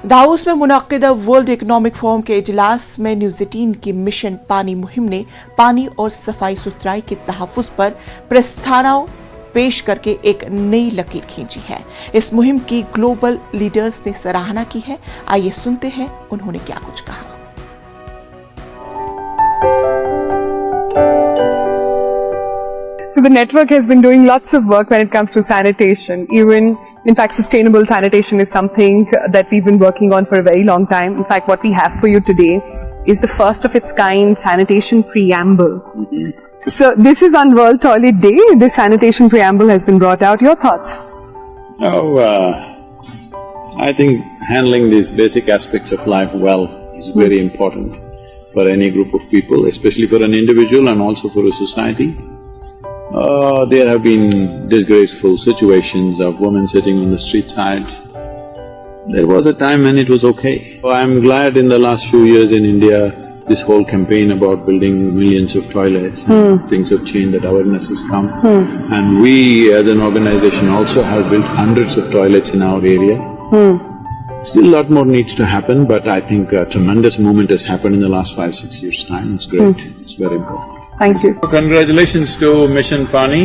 Davos में मुनक्किदा world economic forum के इजलास में न्यूज़18 की मिशन पानी मुहिम ने पानी और सफाई सुथराई के तहफ़्फ़ुज़ पर प्रस्ताव पेश करके एक नई लकीर खींची है। इस मुहिम की ग्लोबल लीडर्स ने सराहना की है। आइए सुनते हैं उन्होंने क्या कुछ कहा। So the network has been doing lots of work when it comes to sanitation. Even, in fact, sustainable sanitation is something that we've been working on for a very long time. In fact, what we have for you today is the first of its kind sanitation preamble. So this is on World Toilet Day. This sanitation preamble has been brought out. Your thoughts? I think handling these basic aspects of life well is very important for any group of people, especially for an individual and also for a society. There have been disgraceful situations of women sitting on the street sides. There was a time when it was okay. I'm glad in the last few years in India, this whole campaign about building millions of toilets, things have changed, that awareness has come. And we as an organization also have built hundreds of toilets in our area. Still a lot more needs to happen, but I think a tremendous movement has happened in the last 5-6 years' time. It's great, it's very important. Thank you. Congratulations to Mission Paani.